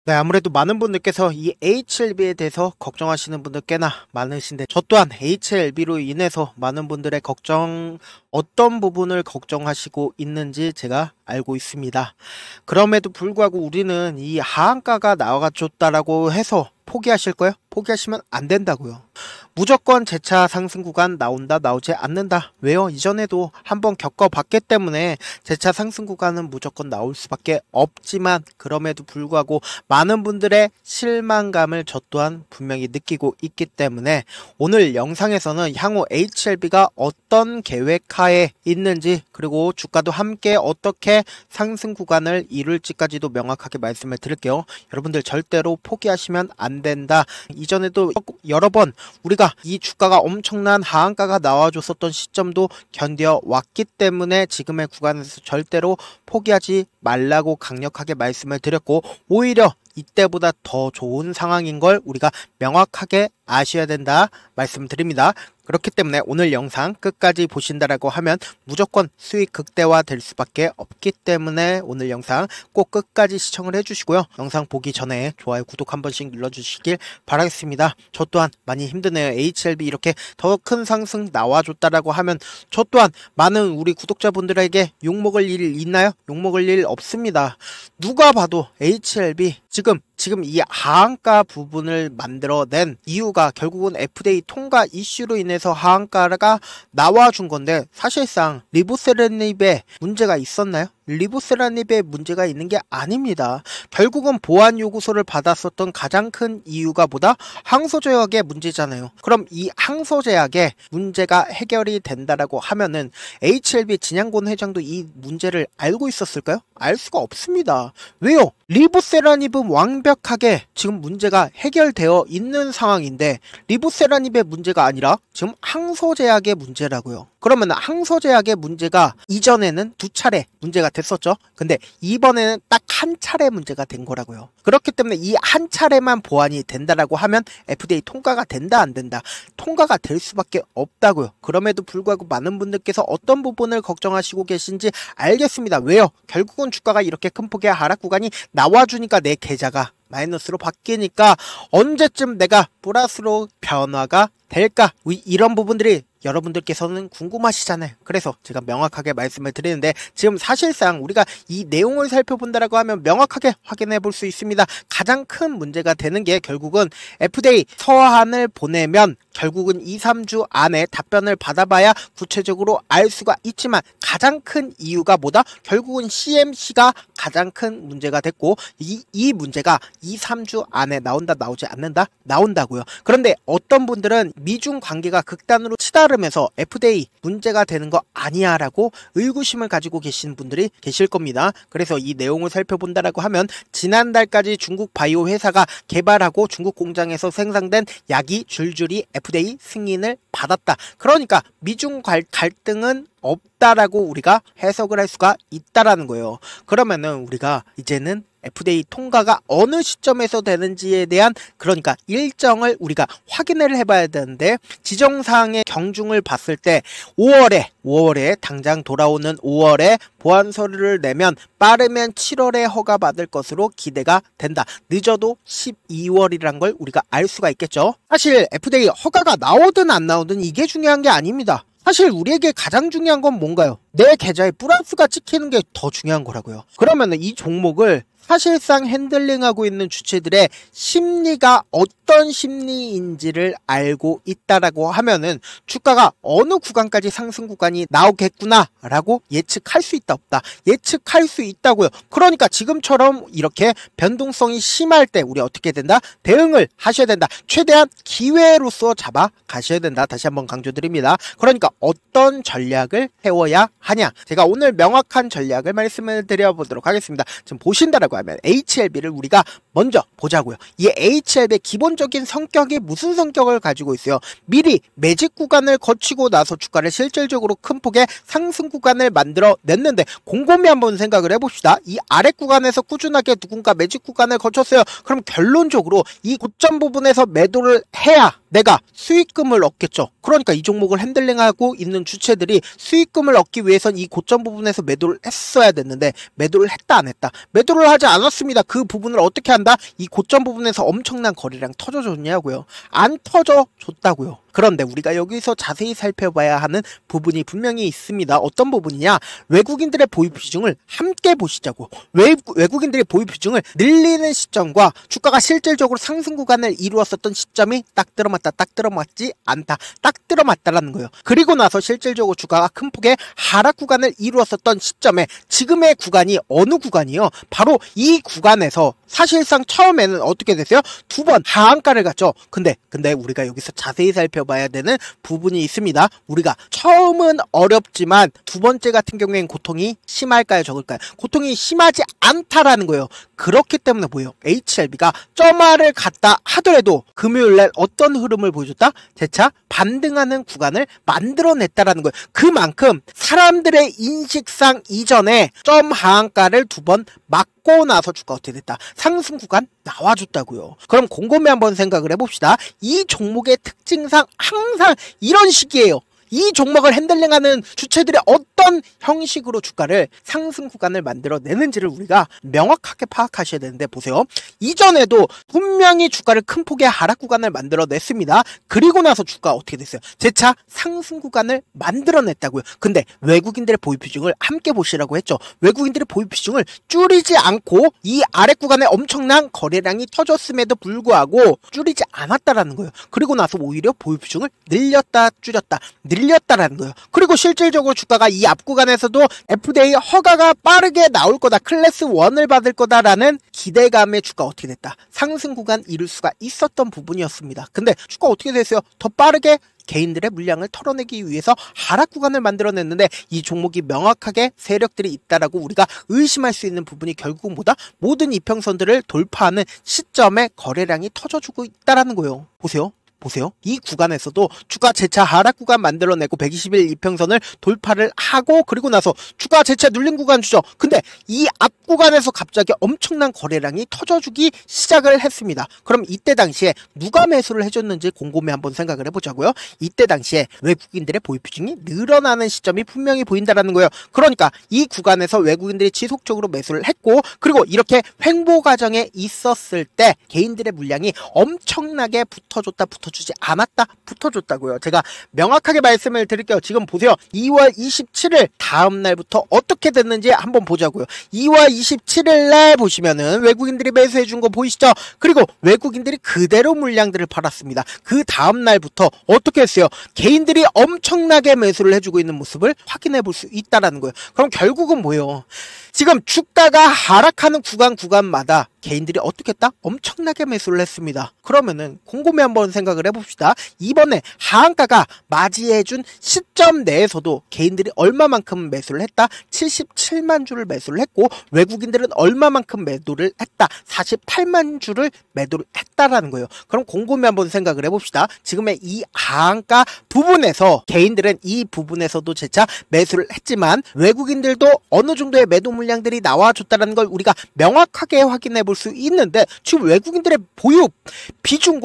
네, 아무래도 많은 분들께서 이 HLB에 대해서 걱정하시는 분들 꽤나 많으신데 저 또한 HLB로 인해서 많은 분들의 걱정, 어떤 부분을 걱정하시고 있는지 제가 알고 있습니다. 그럼에도 불구하고 우리는 이 하한가가 나와줬다라고 해서 포기하실 거예요? 포기하시면 안 된다고요. 무조건 재차 상승 구간 나온다, 나오지 않는다. 왜요? 이전에도 한번 겪어봤기 때문에 재차 상승 구간은 무조건 나올 수밖에 없지만 그럼에도 불구하고 많은 분들의 실망감을 저 또한 분명히 느끼고 있기 때문에 오늘 영상에서는 향후 HLB가 어떤 계획하에 있는지 그리고 주가도 함께 어떻게 상승 구간을 이룰지까지도 명확하게 말씀을 드릴게요. 여러분들 절대로 포기하시면 안 된다. 이전에도 여러 번 우리가 이 주가가 엄청난 하한가가 나와줬었던 시점도 견뎌왔기 때문에 지금의 구간에서 절대로 포기하지 말라고 강력하게 말씀을 드렸고 오히려 이때보다 더 좋은 상황인 걸 우리가 명확하게 아셔야 된다 말씀드립니다. 그렇기 때문에 오늘 영상 끝까지 보신다라고 하면 무조건 수익 극대화 될 수밖에 없기 때문에 오늘 영상 꼭 끝까지 시청을 해주시고요. 영상 보기 전에 좋아요, 구독 한 번씩 눌러주시길 바라겠습니다. 저 또한 많이 힘드네요. HLB 이렇게 더 큰 상승 나와줬다라고 하면 저 또한 많은 우리 구독자분들에게 욕먹을 일 있나요? 욕먹을 일 없습니다. 누가 봐도 HLB 지금 이 하한가 부분을 만들어낸 이유가 결국은 FDA 통과 이슈로 인해서 하한가가 나와준 건데 사실상 리보세라닙에 문제가 있었나요? 리보세라닙에 문제가 있는 게 아닙니다. 결국은 보안 요구서를 받았었던 가장 큰 이유가 뭐다? 항소제약의 문제잖아요. 그럼 이 항소제약의 문제가 해결이 된다라고 하면은 HLB 진양곤 회장도 이 문제를 알고 있었을까요? 알 수가 없습니다. 왜요? 리보세라닙은 완벽하게 지금 문제가 해결되어 있는 상황인데 리보세라닙의 문제가 아니라 지금 항소제약의 문제라고요. 그러면 항소제약의 문제가 이전에는 2차례 문제가 됐었죠. 근데 이번에는 딱 한 차례 문제가 된 거라고요. 그렇기 때문에 이 한 차례만 보완이 된다라고 하면 FDA 통과가 된다 안 된다? 통과가 될 수밖에 없다고요. 그럼에도 불구하고 많은 분들께서 어떤 부분을 걱정하시고 계신지 알겠습니다. 왜요? 결국은 주가가 이렇게 큰 폭의 하락 구간이 나와주니까 내 계좌가 마이너스로 바뀌니까 언제쯤 내가 플러스로 변화가 될까? 이런 부분들이 여러분들께서는 궁금하시잖아요. 그래서 제가 명확하게 말씀을 드리는데 지금 사실상 우리가 이 내용을 살펴본다라고 하면 명확하게 확인해 볼 수 있습니다. 가장 큰 문제가 되는 게 결국은 FDA 서한을 보내면 결국은 2, 3주 안에 답변을 받아봐야 구체적으로 알 수가 있지만 가장 큰 이유가 뭐다? 결국은 CMC가 가장 큰 문제가 됐고 이 문제가 2, 3주 안에 나온다 나오지 않는다? 나온다고요. 그런데 어떤 분들은 미중 관계가 극단으로 치달으면서 FDA 문제가 되는 거 아니야 라고 의구심을 가지고 계신 분들이 계실 겁니다. 그래서 이 내용을 살펴본다라고 하면 지난달까지 중국 바이오 회사가 개발하고 중국 공장에서 생산된 약이 줄줄이 FDA 승인을 받았다. 그러니까 미중 갈등은 없다라고 우리가 해석을 할 수가 있다라는 거예요. 그러면은 우리가 이제는 FDA 통과가 어느 시점에서 되는지에 대한 그러니까 일정을 우리가 확인을 해봐야 되는데 지정사항의 경중을 봤을 때 5월에 당장 돌아오는 5월에 보안 서류를 내면 빠르면 7월에 허가받을 것으로 기대가 된다. 늦어도 12월이란 걸 우리가 알 수가 있겠죠. 사실 FDA 허가가 나오든 안 나오든 이게 중요한 게 아닙니다. 사실 우리에게 가장 중요한 건 뭔가요? 내 계좌에 플러스가 찍히는 게 더 중요한 거라고요. 그러면 이 종목을 사실상 핸들링하고 있는 주체들의 심리가 어떤 심리인지를 알고 있다라고 하면은 주가가 어느 구간까지 상승 구간이 나오겠구나 라고 예측할 수 있다 없다? 예측할 수 있다고요. 그러니까 지금처럼 이렇게 변동성이 심할 때 우리 어떻게 된다? 대응을 하셔야 된다. 최대한 기회로서 잡아 가셔야 된다. 다시 한번 강조드립니다. 그러니까 어떤 전략을 세워야 하냐? 제가 오늘 명확한 전략을 말씀을 드려보도록 하겠습니다. 지금 보신다라고 하면 HLB를 우리가 먼저 보자고요. 이 HLB의 기본적인 성격이 무슨 성격을 가지고 있어요? 미리 매직 구간을 거치고 나서 주가를 실질적으로 큰 폭의 상승 구간을 만들어 냈는데 곰곰이 한번 생각을 해봅시다. 이 아래 구간에서 꾸준하게 누군가 매직 구간을 거쳤어요. 그럼 결론적으로 이 고점 부분에서 매도를 해야 내가 수익금을 얻겠죠. 그러니까 이 종목을 핸들링하고 있는 주체들이 수익금을 얻기 위해선 이 고점 부분에서 매도를 했어야 됐는데 매도를 했다 안 했다? 매도를 하지 않았습니다. 그 부분을 어떻게 한다? 이 고점 부분에서 엄청난 거래량 터져줬냐고요. 안 터져줬다고요. 그런데 우리가 여기서 자세히 살펴봐야 하는 부분이 분명히 있습니다. 어떤 부분이냐? 외국인들의 보유 비중을 함께 보시자고. 외국인들의 보유 비중을 늘리는 시점과 주가가 실질적으로 상승 구간을 이루었었던 시점이 딱 들어맞다, 딱 들어맞지 않다, 딱 들어맞다라는 거예요. 그리고 나서 실질적으로 주가가 큰 폭의 하락 구간을 이루었었던 시점에 지금의 구간이 어느 구간이요? 바로 이 구간에서 사실상 처음에는 어떻게 됐어요? 두 번 하한가를 갔죠. 근데 우리가 여기서 자세히 살펴봐야 되는 부분이 있습니다. 우리가 처음은 어렵지만 두 번째 같은 경우에는 고통이 심할까요, 적을까요? 고통이 심하지 않다라는 거예요. 그렇기 때문에 뭐예요? HLB가 점화를 갔다 하더라도 금요일날 어떤 흐름을 보여줬다? 재차 반등하는 구간을 만들어냈다라는 거예요. 그만큼 사람들의 인식상 이전에 점 하한가를 두 번 막고 나서 주가 어떻게 됐다? 상승 구간 나와줬다고요. 그럼 곰곰이 한번 생각을 해봅시다. 이 종목의 특징상 항상 이런 식이에요. 이 종목을 핸들링하는 주체들이 어떤 형식으로 주가를 상승 구간을 만들어내는지를 우리가 명확하게 파악하셔야 되는데 보세요. 이전에도 분명히 주가를 큰 폭의 하락 구간을 만들어냈습니다. 그리고 나서 주가가 어떻게 됐어요? 재차 상승 구간을 만들어냈다고요. 근데 외국인들의 보유 비중을 함께 보시라고 했죠. 외국인들의 보유 비중을 줄이지 않고 이 아래 구간에 엄청난 거래량이 터졌음에도 불구하고 줄이지 않았다라는 거예요. 그리고 나서 오히려 보유 비중을 늘렸다 늘렸다라는 거예요. 그리고 실질적으로 주가가 이 앞 구간에서도 FDA 허가가 빠르게 나올 거다, 클래스 1을 받을 거다라는 기대감에 주가 어떻게 됐다? 상승 구간 이룰 수가 있었던 부분이었습니다. 근데 주가 어떻게 됐어요? 더 빠르게 개인들의 물량을 털어내기 위해서 하락 구간을 만들어냈는데 이 종목이 명확하게 세력들이 있다라고 우리가 의심할 수 있는 부분이 결국은 뭐다? 모든 이평선들을 돌파하는 시점에 거래량이 터져주고 있다라는 거예요. 보세요. 이 구간에서도 주가 재차 하락 구간 만들어내고 120일 이평선을 돌파를 하고 그리고 나서 주가 재차 눌린 구간 주죠. 근데 이 앞 구간에서 갑자기 엄청난 거래량이 터져주기 시작을 했습니다. 그럼 이때 당시에 누가 매수를 해줬는지 곰곰이 한번 생각을 해보자고요. 이때 당시에 외국인들의 보유 비중이 늘어나는 시점이 분명히 보인다라는 거예요. 그러니까 이 구간에서 외국인들이 지속적으로 매수를 했고 그리고 이렇게 횡보 과정에 있었을 때 개인들의 물량이 엄청나게 붙어주지 않았다, 붙어줬다고요. 제가 명확하게 말씀을 드릴게요. 지금 보세요. 2월 27일 다음 날부터 어떻게 됐는지 한번 보자고요. 2월 27일 날 보시면은 외국인들이 매수해 준 거 보이시죠? 그리고 외국인들이 그대로 물량들을 팔았습니다. 그 다음 날부터 어떻게 했어요? 개인들이 엄청나게 매수를 해주고 있는 모습을 확인해 볼 수 있다라는 거예요. 그럼 결국은 뭐예요? 지금 주가가 하락하는 구간마다 개인들이 어떻게 했다? 엄청나게 매수를 했습니다. 그러면은 곰곰이 한번 생각을 해봅시다. 이번에 하한가가 맞이해준 시점 내에서도 개인들이 얼마만큼 매수를 했다? 77만 주를 매수를 했고 외국인들은 얼마만큼 매도를 했다? 48만 주를 매도를 했다라는 거예요. 그럼 곰곰이 한번 생각을 해봅시다. 지금의 이 하한가 부분에서 개인들은 이 부분에서도 재차 매수를 했지만 외국인들도 어느 정도의 매도 물량들이 나와줬다는 걸 우리가 명확하게 확인해 볼 수 있는데 지금 외국인들의 보유 비중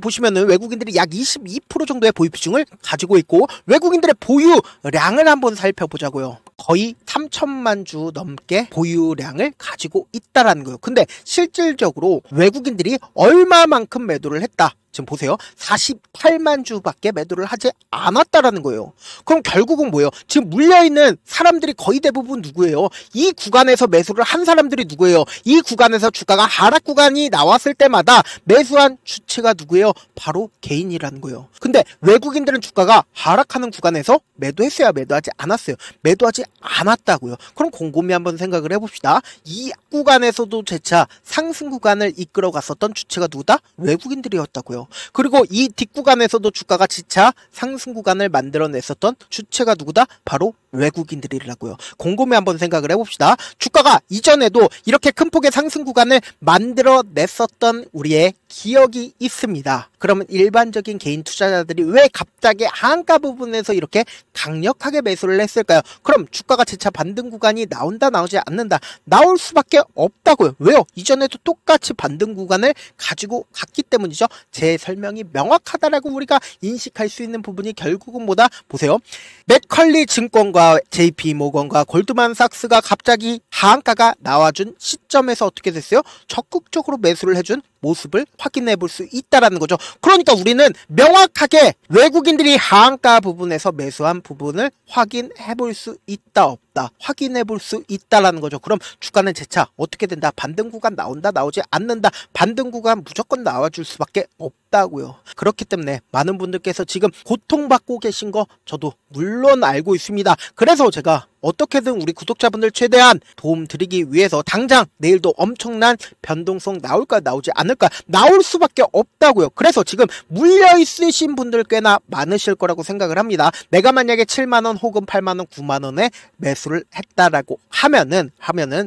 보시면은 외국인들이 약 22% 정도의 보유 비중을 가지고 있고 외국인들의 보유량을 한번 살펴보자고요. 거의 3천만 주 넘게 보유량을 가지고 있다라는 거예요. 근데 실질적으로 외국인들이 얼마만큼 매도를 했다? 지금 보세요. 48만 주밖에 매도를 하지 않았다라는 거예요. 그럼 결국은 뭐예요? 지금 물려있는 사람들이 거의 대부분 누구예요? 이 구간에서 매수를 한 사람들이 누구예요? 이 구간에서 주가가 하락 구간이 나왔을 때마다 매수한 주체가 누구예요? 바로 개인이라는 거예요. 근데 외국인들은 주가가 하락하는 구간에서 매도했어요? 매도하지 않았어요? 매도하지 않았다고요. 그럼 곰곰이 한번 생각을 해봅시다. 이 구간에서도 재차 상승 구간을 이끌어 갔었던 주체가 누구다? 외국인들이었다고요. 그리고 이 뒷구간에서도 주가가 지차 상승 구간을 만들어냈었던 주체가 누구다? 바로 외국인들이라고요. 곰곰이 한번 생각을 해봅시다. 주가가 이전에도 이렇게 큰 폭의 상승 구간을 만들어냈었던 우리의 기억이 있습니다. 그러면 일반적인 개인 투자자들이 왜 갑자기 하한가 부분에서 이렇게 강력하게 매수를 했을까요? 그럼 주가가 재차 반등 구간이 나온다 나오지 않는다? 나올 수밖에 없다고요. 왜요? 이전에도 똑같이 반등 구간을 가지고 갔기 때문이죠. 제 설명이 명확하다라고 우리가 인식할 수 있는 부분이 결국은 뭐다? 보세요. 맥컬리 증권과 JP모건과 골드만삭스가 갑자기 하한가가 나와준 시점에서 어떻게 됐어요? 적극적으로 매수를 해준 모습을 확인해 볼 수 있다라는 거죠. 그러니까 우리는 명확하게 외국인들이 하한가 부분에서 매수한 부분을 확인해 볼 수 있다 없다 확인해 볼 수 있다라는 거죠. 그럼 주가는 재차 어떻게 된다? 반등 구간 나온다 나오지 않는다? 반등 구간 무조건 나와줄 수밖에 없다고요. 그렇기 때문에 많은 분들께서 지금 고통받고 계신 거 저도 물론 알고 있습니다. 그래서 제가 어떻게든 우리 구독자분들 최대한 도움 드리기 위해서 당장 내일도 엄청난 변동성 나올까 나오지 않을까? 나올 수밖에 없다고요. 그래서 지금 물려 있으신 분들 꽤나 많으실 거라고 생각을 합니다. 내가 만약에 7만원 혹은 8만원 9만원에 매수를 했다라고 하면은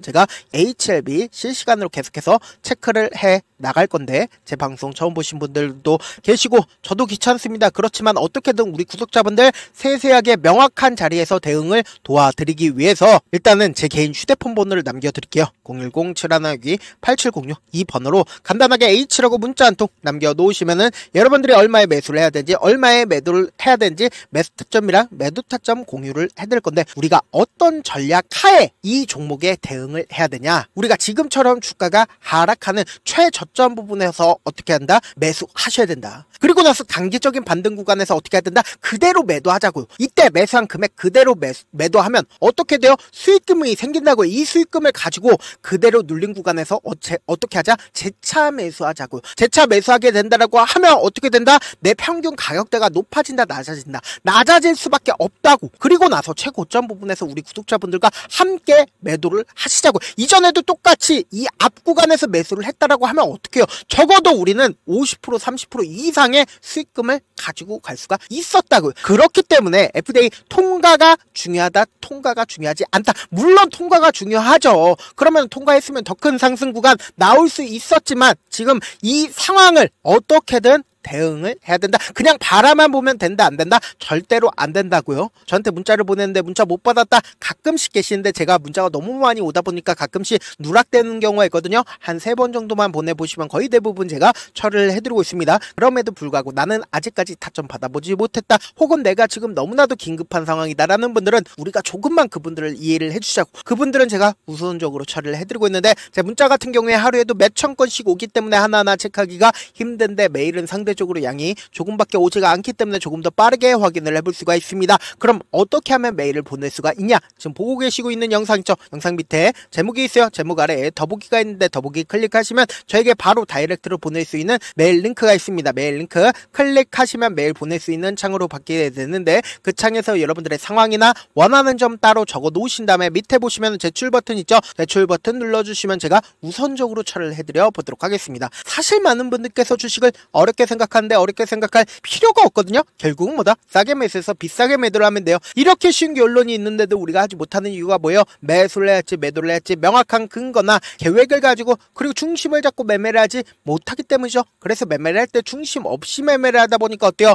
제가 HLB 실시간으로 계속해서 체크를 해 나갈 건데, 제 방송 처음 보신 분들도 계시고 저도 귀찮습니다. 그렇지만 어떻게든 우리 구독자분들 세세하게 명확한 자리에서 대응을 도와드리기 위해서 일단은 제 개인 휴대폰 번호를 남겨드릴게요. 010-7162-8706 이 번호로 간단하게 H라고 문자 한 통 남겨놓으시면은 여러분들이 얼마에 매수를 해야 되는지, 얼마에 매도를 해야 되는지 매수 타점이랑 매도 타점 공유를 해드릴 건데, 우리가 어떤 전략 하에 이 종목에 대응을 해야 되냐? 우리가 지금처럼 주가가 하락하는 최저점 부분에서 어떻게 한다? 매수하셔야 된다. 그리고 나서 단기적인 반등 구간에서 어떻게 해야 된다? 그대로 매도하자고요. 이때 매수한 금액 그대로 매도하면 어떻게 돼요? 수익금이 생긴다고요. 이 수익금을 가지고 그대로 눌린 구간에서 어떻게 하자? 재차 매수하자고요. 재차 매수하게 된다라고 하면 어떻게 된다? 내 평균 가격대가 높아진다 낮아진다? 낮아질 수밖에 없다고. 그리고 나서 최고점 부분에서 우리 구독자분들과 함께 매도를 하시자고. 이전에도 똑같이 이 앞 구간에서 매수를 했다라고 하면 어떻게 해요? 적어도 우리는 50% 30% 이상의 수익금을 가지고 갈 수가 있었다고요. 그렇기 때문에 FDA 통과가 중요하다, 통과가 중요하지 않다. 물론 통과가 중요하죠. 그러면 통과했으면 더 큰 상승 구간 나올 수 있었지만 지금 이 상황을 어떻게든 대응을 해야 된다. 그냥 바라만 보면 된다 안 된다? 절대로 안 된다고요. 저한테 문자를 보냈는데 문자 못 받았다 가끔씩 계시는데, 제가 문자가 너무 많이 오다 보니까 가끔씩 누락되는 경우가 있거든요. 한 3번 정도만 보내보시면 거의 대부분 제가 처리를 해드리고 있습니다. 그럼에도 불구하고 나는 아직까지 타점 받아보지 못했다, 혹은 내가 지금 너무나도 긴급한 상황이다 라는 분들은 우리가 조금만 그분들을 이해를 해주자고, 그분들은 제가 우선적으로 처리를 해드리고 있는데, 제 문자 같은 경우에 하루에도 몇천 건씩 오기 때문에 하나하나 체크하기가 힘든데, 메일은 상대적으로 양이 조금밖에 오지가 않기 때문에 조금 더 빠르게 확인을 해볼 수가 있습니다. 그럼 어떻게 하면 메일을 보낼 수가 있냐? 지금 보고 계시고 있는 영상 있죠? 영상 밑에 제목이 있어요. 제목 아래에 더보기가 있는데 더보기 클릭하시면 저에게 바로 다이렉트로 보낼 수 있는 메일 링크가 있습니다. 메일 링크 클릭하시면 메일 보낼 수 있는 창으로 바뀌게 되는데, 그 창에서 여러분들의 상황이나 원하는 점 따로 적어 놓으신 다음에 밑에 보시면 제출 버튼 있죠? 제출 버튼 눌러주시면 제가 우선적으로 처리를 해드려 보도록 하겠습니다. 사실 많은 분들께서 주식을 어렵게 생각하는데 어렵게 생각할 필요가 없거든요. 결국은 뭐다? 싸게 매수해서 비싸게 매도를 하면 돼요. 이렇게 쉬운 결론이 있는데도 우리가 하지 못하는 이유가 뭐예요? 매수를 해야지 매도를 해야지 명확한 근거나 계획을 가지고, 그리고 중심을 잡고 매매를 하지 못하기 때문이죠. 그래서 매매를 할 때 중심 없이 매매를 하다 보니까 어때요?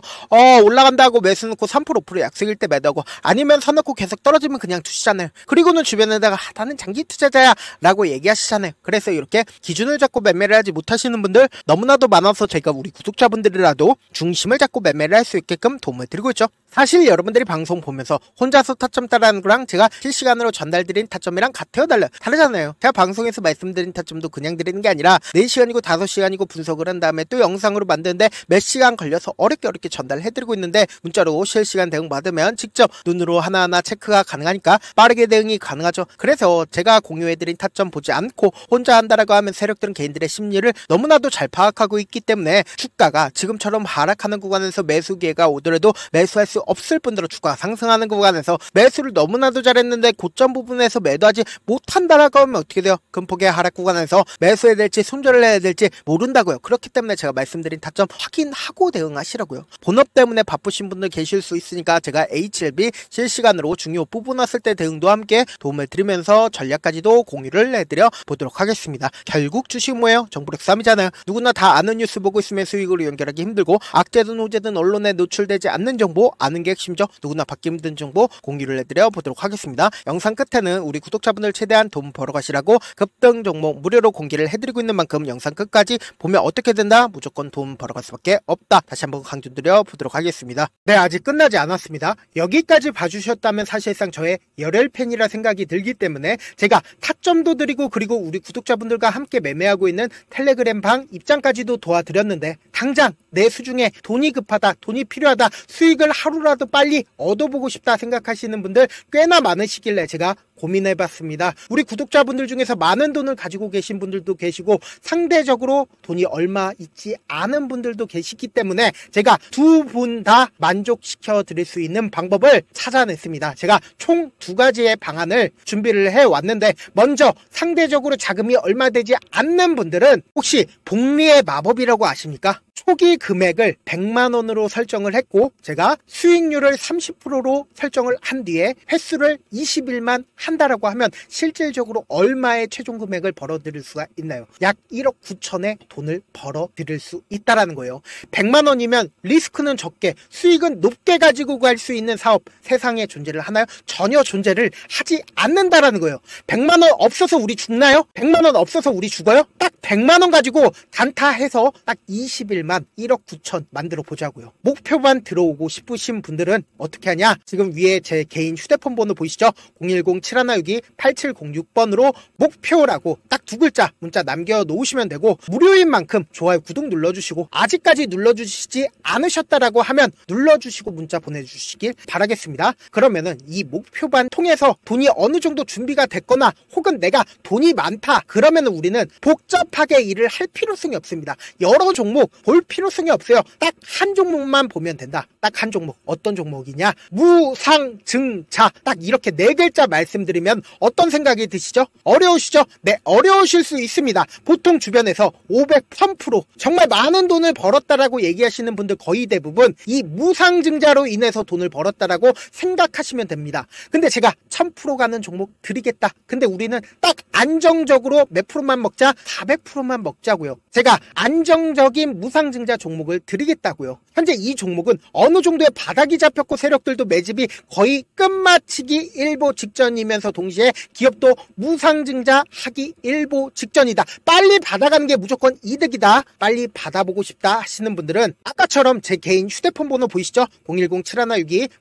올라간다고 매수 넣고 3% 5% 약속일 때 매도하고, 아니면 사놓고 계속 떨어지면 그냥 두시잖아요. 그리고는 주변에다가 나는 장기 투자자야 라고 얘기하시잖아요. 그래서 이렇게 기준을 잡고 매매를 하지 못하시는 분들 너무나도 많아서 제가 우리 구독자분들이라도 중심을 잡고 매매를 할 수 있게끔 도움을 드리고 있죠. 사실 여러분들이 방송 보면서 혼자서 타점 따라하는 거랑 제가 실시간으로 전달드린 타점이랑 같아요 달라요? 다르잖아요. 제가 방송에서 말씀드린 타점도 그냥 드리는 게 아니라 4시간이고 5시간이고 분석을 한 다음에 또 영상으로 만드는데 몇 시간 걸려서 어렵게 전달을 해드리고 있는데, 문자로 실시간 대응 받으면 직접 눈으로 하나하나 체크가 가능하니까 빠르게 대응이 가능하죠. 그래서 제가 공유해드린 타점 보지 않고 혼자 한다라고 하면 세력들은 개인들의 심리를 너무나도 잘 파악하고 있기 때문에 주가가 게다가 지금처럼 하락하는 구간에서 매수 기회가 오더라도 매수할 수 없을 뿐더러 주가 상승하는 구간에서 매수를 너무나도 잘했는데 고점 부분에서 매도하지 못한다라고 하면 어떻게 돼요? 금폭의 하락 구간에서 매수해야 될지 손절을 해야 될지 모른다고요. 그렇기 때문에 제가 말씀드린 타점 확인하고 대응하시라고요. 본업 때문에 바쁘신 분들 계실 수 있으니까 제가 HLB 실시간으로 중요 부분 왔을 때 대응도 함께 도움을 드리면서 전략까지도 공유를 해드려 보도록 하겠습니다. 결국 주식 뭐예요? 정보력 싸움이잖아요. 누구나 다 아는 뉴스 보고 있으면 수익으로 연결하기 힘들고 악재든 호재든 언론에 노출되지 않는 정보 아는 게 핵심이죠. 누구나 받기 힘든 정보 공유를 해드려 보도록 하겠습니다. 영상 끝에는 우리 구독자분들 최대한 돈 벌어 가시라고 급등 종목 무료로 공개를 해드리고 있는 만큼 영상 끝까지 보면 어떻게 된다? 무조건 돈 벌어갈 수밖에 없다. 다시 한번 강조드려 보도록 하겠습니다. 네, 아직 끝나지 않았습니다. 여기까지 봐주셨다면 사실상 저의 열혈팬이라 생각이 들기 때문에 제가 타점도 드리고 그리고 우리 구독자분들과 함께 매매하고 있는 텔레그램 방 입장까지도 도와드렸는데 당장 내 수중에 돈이 급하다, 돈이 필요하다, 수익을 하루라도 빨리 얻어보고 싶다 생각하시는 분들 꽤나 많으시길래 제가 고민해봤습니다. 우리 구독자분들 중에서 많은 돈을 가지고 계신 분들도 계시고 상대적으로 돈이 얼마 있지 않은 분들도 계시기 때문에 제가 두 분 다 만족시켜 드릴 수 있는 방법을 찾아냈습니다. 제가 총 두 가지의 방안을 준비를 해왔는데 먼저 상대적으로 자금이 얼마 되지 않는 분들은 혹시 복리의 마법이라고 아십니까? 초기 금액을 100만원으로 설정을 했고 제가 수익률을 30%로 설정을 한 뒤에 횟수를 20일만 한다라고 하면 실질적으로 얼마의 최종 금액을 벌어들일 수가 있나요? 약 1억 9천의 돈을 벌어들일 수 있다라는 거예요. 100만원이면 리스크는 적게 수익은 높게 가지고 갈 수 있는 사업 세상에 존재를 하나요? 전혀 존재를 하지 않는다라는 거예요. 100만원 없어서 우리 죽나요? 100만원 없어서 우리 죽어요? 딱 100만원 가지고 단타해서 딱 20일만 1억 9천 만들어 보자고요. 목표만 들어오고 싶으신 분들은 어떻게 하냐? 지금 위에 제 개인 휴대폰 번호 보이시죠? 010-7162-8706번으로 목표라고 딱 두 글자 문자 남겨놓으시면 되고 무료인 만큼 좋아요 구독 눌러주시고 아직까지 눌러주시지 않으셨다라고 하면 눌러주시고 문자 보내주시길 바라겠습니다. 그러면은 이 목표반 통해서 돈이 어느 정도 준비가 됐거나 혹은 내가 돈이 많다 그러면은 우리는 복잡하게 일을 할 필요성이 없습니다. 여러 종목 볼 필요성이 없어요. 딱 한 종목만 보면 된다. 딱 한 종목. 어떤 종목이냐? 무상증자. 딱 이렇게 네 글자 말씀드리면 어떤 생각이 드시죠? 어려우시죠? 네, 어려우실 수 있습니다. 보통 주변에서 500, 1000% 정말 많은 돈을 벌었다라고 얘기하시는 분들 거의 대부분 이 무상증자로 인해서 돈을 벌었다라고 생각하시면 됩니다. 근데 제가 1000% 가는 종목 드리겠다. 근데 우리는 딱 안정적으로 몇 프로만 먹자? 400%만 먹자고요. 제가 안정적인 무상증자 종목을 드리겠다고요. 현재 이 종목은 어느 정도의 바닥이 잡혔고 세력들도 매집이 거의 끝마치기 일보 직전이면서 동시에 기업도 무상증자 하기 일보 직전이다. 빨리 받아가는 게 무조건 이득이다. 빨리 받아보고 싶다 하시는 분들은 아까처럼 제 개인 휴대폰 번호 보이시죠?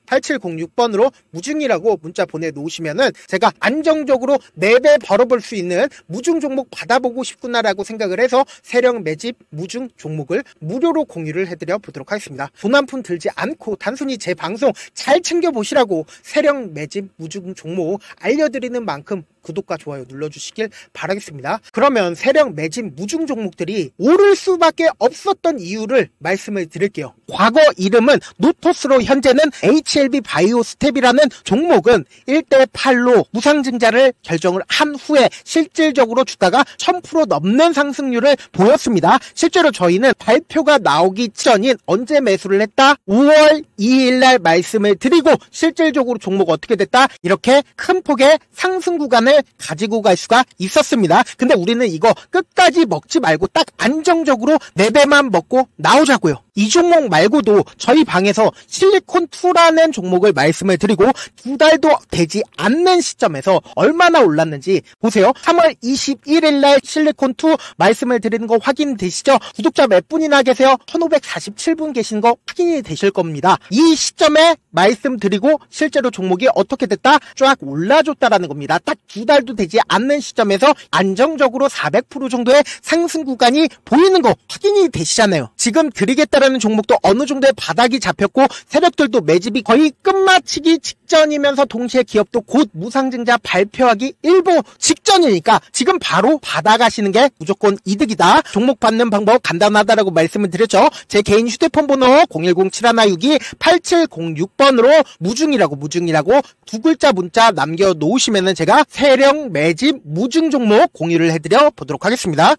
010-7162-8706번으로 무중이라고 문자 보내놓으시면은 제가 안정적으로 4배 벌어볼 수 있는 무중 종목 받아보고 싶구나라고 생각을 해서 세력 매집 무중 종목을 무료로 공유를 해드려 보도록 하겠습니다. 돈 한 푼 들지 않고 단순히 제 방송 잘 챙겨보시라고 세력 매집 무중 종목 알려드리는 만큼 구독과 좋아요 눌러주시길 바라겠습니다. 그러면 세력 매집 무중 종목들이 오를 수밖에 없었던 이유를 말씀을 드릴게요. 과거 이름은 노토스로 현재는 HLB 바이오스텝이라는 종목은 1대8로 무상증자를 결정을 한 후에 실질적으로 주가가 1000% 넘는 상승률을 보였습니다. 실제로 저희는 발표가 나오기 전인 언제 매수를 했다? 5월 2일날 말씀을 드리고 실질적으로 종목 어떻게 됐다? 이렇게 큰 폭의 상승 구간을 가지고 갈 수가 있었습니다. 근데 우리는 이거 끝까지 먹지 말고 딱 안정적으로 4배만 먹고 나오자고요. 이 종목 말고도 저희 방에서 실리콘2라는 종목을 말씀을 드리고 2달도 되지 않는 시점에서 얼마나 올랐는지 보세요. 3월 21일 날 실리콘2 말씀을 드리는 거 확인되시죠? 구독자 몇 분이나 계세요? 1547분 계신 거 확인이 되실 겁니다. 이 시점에 말씀드리고 실제로 종목이 어떻게 됐다? 쫙 올라줬다라는 겁니다. 딱 2달 달도 되지 않는 시점에서 안정적으로 400% 정도의 상승 구간이 보이는 거 확인이 되시잖아요. 지금 드리겠다라는 종목도 어느 정도의 바닥이 잡혔고 세력들도 매집이 거의 끝마치기 직전이면서 동시에 기업도 곧 무상증자 발표하기 일보 직전이니까 지금 바로 받아가시는 게 무조건 이득이다. 종목 받는 방법 간단하다라고 말씀을 드렸죠. 제 개인 휴대폰 번호 010-7162-8706번으로 무중이라고 두 글자 문자 남겨놓으시면은 제가 세력 매집 무중 종목 공유를 해드려 보도록 하겠습니다.